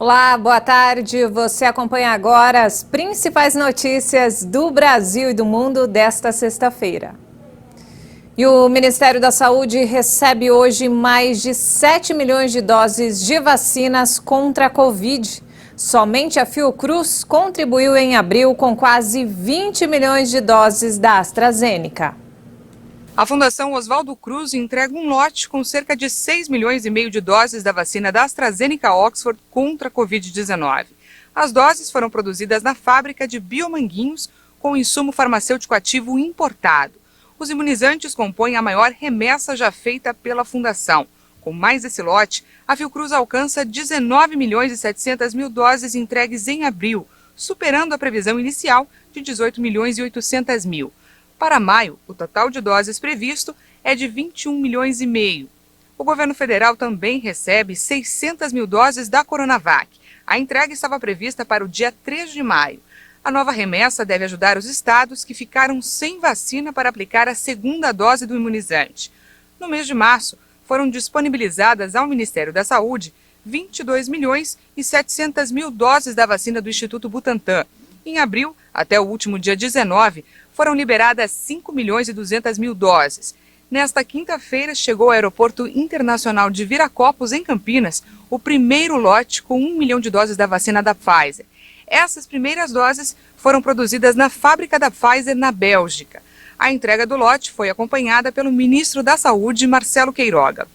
Olá, boa tarde. Você acompanha agora as principais notícias do Brasil e do mundo desta sexta-feira. E o Ministério da Saúde recebe hoje mais de 7 milhões de doses de vacinas contra a Covid. Somente a Fiocruz contribuiu em abril com quase 20 milhões de doses da AstraZeneca. A Fundação Oswaldo Cruz entrega um lote com cerca de 6 milhões e meio de doses da vacina da AstraZeneca Oxford contra a Covid-19. As doses foram produzidas na fábrica de Biomanguinhos com insumo farmacêutico ativo importado. Os imunizantes compõem a maior remessa já feita pela Fundação. Com mais esse lote, a Fiocruz alcança 19 milhões e 700 mil doses entregues em abril, superando a previsão inicial de 18 milhões e 800 mil. Para maio, o total de doses previsto é de 21 milhões e meio. O governo federal também recebe 600 mil doses da Coronavac. A entrega estava prevista para o dia 3 de maio. A nova remessa deve ajudar os estados que ficaram sem vacina para aplicar a segunda dose do imunizante. No mês de março, foram disponibilizadas ao Ministério da Saúde 22 milhões e 700 mil doses da vacina do Instituto Butantan. Em abril, até o último dia 19, foram liberadas 5 milhões e 200 mil doses. Nesta quinta-feira, chegou ao Aeroporto Internacional de Viracopos, em Campinas, o primeiro lote com 1 milhão de doses da vacina da Pfizer. Essas primeiras doses foram produzidas na fábrica da Pfizer, na Bélgica. A entrega do lote foi acompanhada pelo ministro da Saúde, Marcelo Queiroga.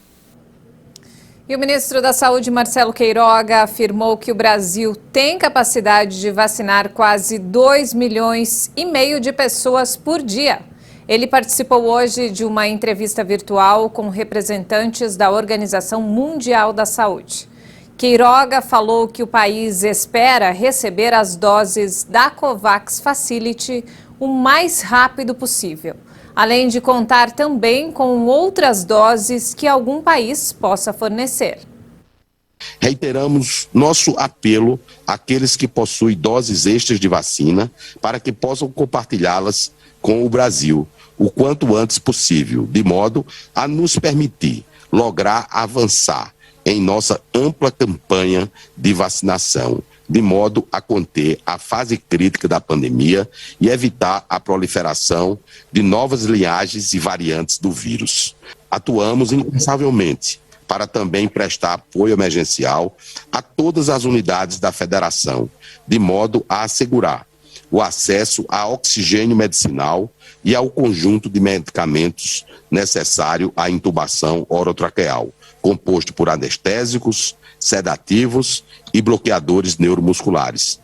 E o ministro da Saúde, Marcelo Queiroga, afirmou que o Brasil tem capacidade de vacinar quase 2 milhões e meio de pessoas por dia. Ele participou hoje de uma entrevista virtual com representantes da Organização Mundial da Saúde. Queiroga falou que o país espera receber as doses da COVAX Facility o mais rápido possível, além de contar também com outras doses que algum país possa fornecer. Reiteramos nosso apelo àqueles que possuem doses extras de vacina para que possam compartilhá-las com o Brasil o quanto antes possível, de modo a nos permitir lograr avançar em nossa ampla campanha de vacinação, de modo a conter a fase crítica da pandemia e evitar a proliferação de novas linhagens e variantes do vírus. Atuamos incansavelmente para também prestar apoio emergencial a todas as unidades da Federação, de modo a assegurar o acesso a oxigênio medicinal e ao conjunto de medicamentos necessário à intubação orotraqueal, composto por anestésicos, sedativos e bloqueadores neuromusculares.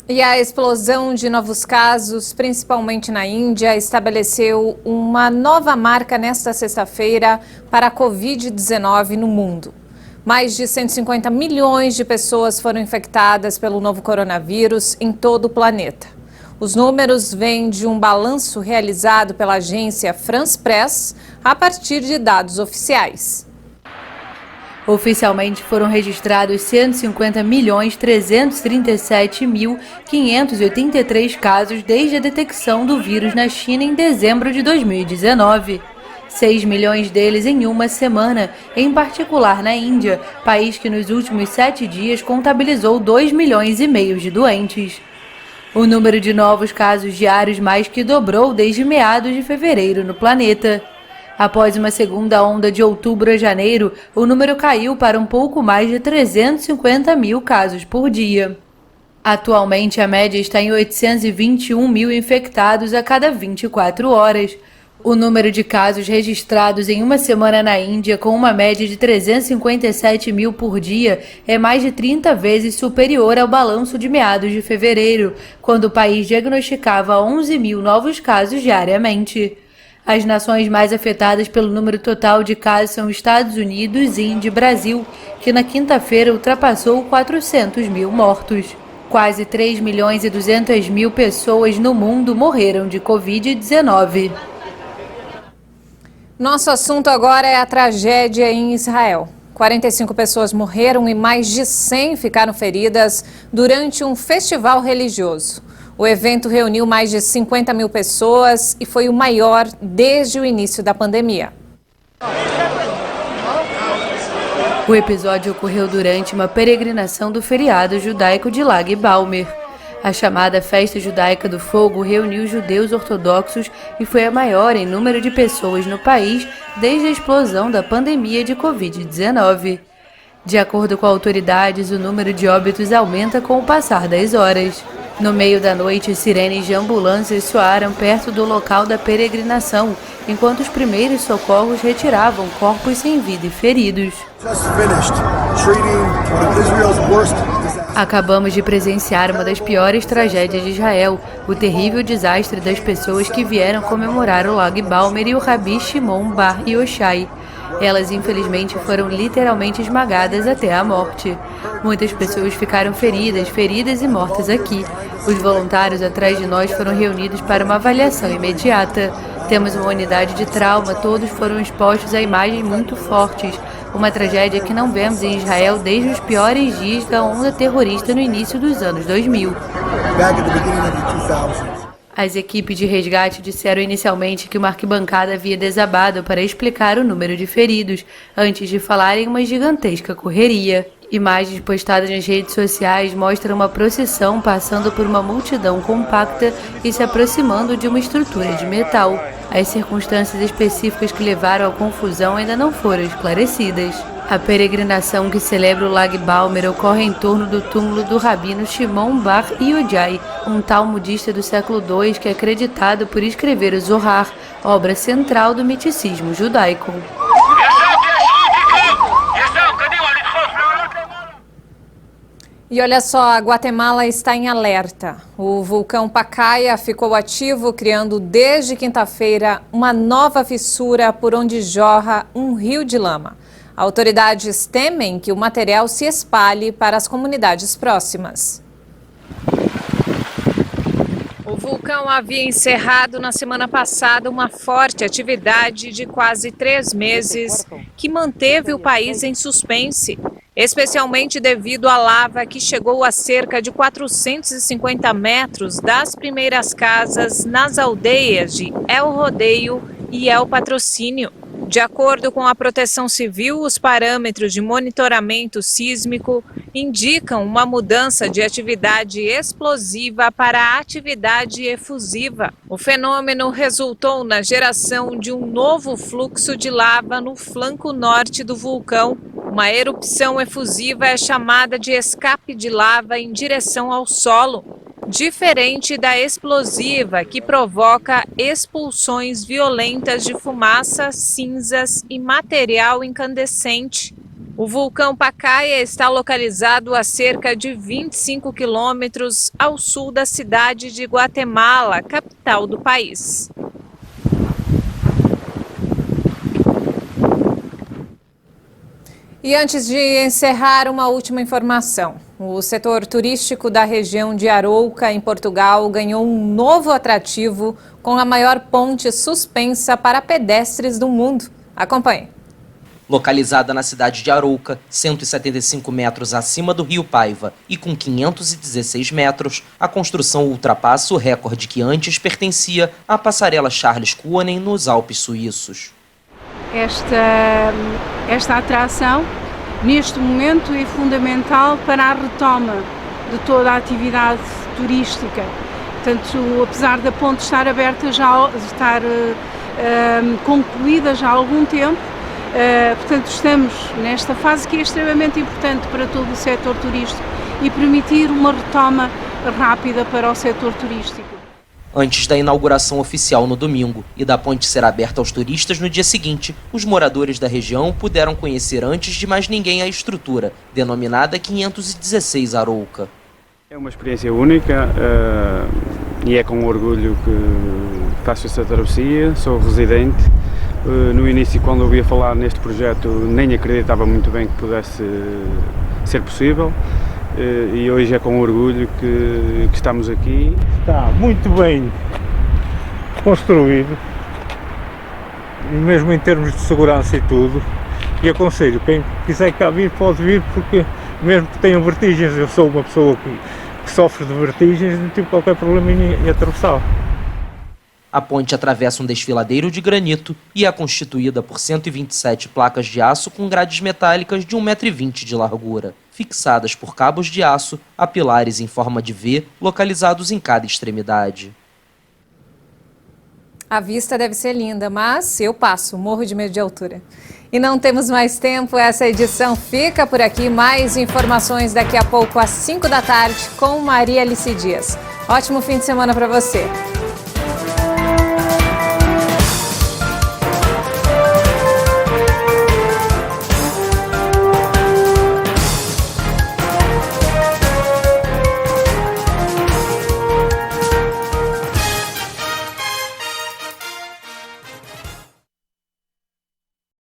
E a explosão de novos casos, principalmente na Índia, estabeleceu uma nova marca nesta sexta-feira para a Covid-19 no mundo. Mais de 150 milhões de pessoas foram infectadas pelo novo coronavírus em todo o planeta. Os números vêm de um balanço realizado pela agência France Press a partir de dados oficiais. Oficialmente foram registrados 150.337.583 casos desde a detecção do vírus na China em dezembro de 2019. 6 milhões deles em uma semana, em particular na Índia, país que nos últimos 7 dias contabilizou 2 milhões e meio de doentes. O número de novos casos diários mais que dobrou desde meados de fevereiro no planeta. Após uma segunda onda de outubro a janeiro, o número caiu para um pouco mais de 350 mil casos por dia. Atualmente, a média está em 821 mil infectados a cada 24 horas. O número de casos registrados em uma semana na Índia, com uma média de 357 mil por dia, é mais de 30 vezes superior ao balanço de meados de fevereiro, quando o país diagnosticava 11 mil novos casos diariamente. As nações mais afetadas pelo número total de casos são Estados Unidos, Índia e Brasil, que na quinta-feira ultrapassou 400 mil mortos. Quase 3 milhões e 200 mil pessoas no mundo morreram de Covid-19. Nosso assunto agora é a tragédia em Israel. 45 pessoas morreram e mais de 100 ficaram feridas durante um festival religioso. O evento reuniu mais de 50 mil pessoas e foi o maior desde o início da pandemia. O episódio ocorreu durante uma peregrinação do feriado judaico de Lag Baumer. A chamada Festa Judaica do Fogo reuniu judeus ortodoxos e foi a maior em número de pessoas no país desde a explosão da pandemia de Covid-19. De acordo com autoridades, o número de óbitos aumenta com o passar das horas. No meio da noite, sirenes de ambulâncias soaram perto do local da peregrinação, enquanto os primeiros socorros retiravam corpos sem vida e feridos. Acabamos de presenciar uma das piores tragédias de Israel, o terrível desastre das pessoas que vieram comemorar o Lag Baumer e o Rabi Shimon Bar Yochai. Elas, infelizmente, foram literalmente esmagadas até a morte. Muitas pessoas ficaram feridas e mortas aqui. Os voluntários atrás de nós foram reunidos para uma avaliação imediata. Temos uma unidade de trauma, todos foram expostos a imagens muito fortes. Uma tragédia que não vemos em Israel desde os piores dias da onda terrorista no início dos anos 2000. As equipes de resgate disseram inicialmente que uma arquibancada havia desabado para explicar o número de feridos, antes de falar em uma gigantesca correria. Imagens postadas nas redes sociais mostram uma procissão passando por uma multidão compacta e se aproximando de uma estrutura de metal. As circunstâncias específicas que levaram à confusão ainda não foram esclarecidas. A peregrinação que celebra o Lag Baumer ocorre em torno do túmulo do rabino Shimon Bar Yochai, um talmudista do século II que é acreditado por escrever o Zohar, obra central do miticismo judaico. E olha só, a Guatemala está em alerta. O vulcão Pacaya ficou ativo, criando desde quinta-feira uma nova fissura por onde jorra um rio de lama. Autoridades temem que o material se espalhe para as comunidades próximas. O vulcão havia encerrado na semana passada uma forte atividade de quase 3 meses que manteve o país em suspense, especialmente devido à lava que chegou a cerca de 450 metros das primeiras casas nas aldeias de El Rodeio e El Patrocínio. De acordo com a Proteção Civil, os parâmetros de monitoramento sísmico indicam uma mudança de atividade explosiva para atividade efusiva. O fenômeno resultou na geração de um novo fluxo de lava no flanco norte do vulcão. Uma erupção efusiva é chamada de escape de lava em direção ao solo, diferente da explosiva, que provoca expulsões violentas de fumaça, cinzas e material incandescente. O vulcão Pacaya está localizado a cerca de 25 quilômetros ao sul da cidade de Guatemala, capital do país. E antes de encerrar, uma última informação. O setor turístico da região de Arouca, em Portugal, ganhou um novo atrativo com a maior ponte suspensa para pedestres do mundo. Acompanhe. Localizada na cidade de Arouca, 175 metros acima do Rio Paiva e com 516 metros, a construção ultrapassa o recorde que antes pertencia à passarela Charles Koenen nos Alpes suíços. Esta atração, neste momento, é fundamental para a retoma de toda a atividade turística. Portanto, apesar da ponte estar aberta, estar concluída já há algum tempo, portanto, estamos nesta fase que é extremamente importante para todo o setor turístico e permitir uma retoma rápida para o setor turístico. Antes da inauguração oficial no domingo e da ponte ser aberta aos turistas no dia seguinte, os moradores da região puderam conhecer antes de mais ninguém a estrutura, denominada 516 Arouca. É uma experiência única e é com orgulho que faço esta travessia. Sou residente. No início, quando ouvi falar neste projeto, nem acreditava muito bem que pudesse ser possível. E hoje é com orgulho que estamos aqui. Está muito bem construído, e mesmo em termos de segurança e tudo, e aconselho, quem quiser cá vir pode vir, porque mesmo que tenham vertigens, eu sou uma pessoa que sofre de vertigens, não tive qualquer problema em atravessar. A ponte atravessa um desfiladeiro de granito e é constituída por 127 placas de aço com grades metálicas de 1,20 m de largura, fixadas por cabos de aço a pilares em forma de V, localizados em cada extremidade. A vista deve ser linda, mas eu passo, morro de medo de altura. E não temos mais tempo, essa edição fica por aqui. Mais informações daqui a pouco às 5 da tarde com Maria Alice Dias. Ótimo fim de semana para você.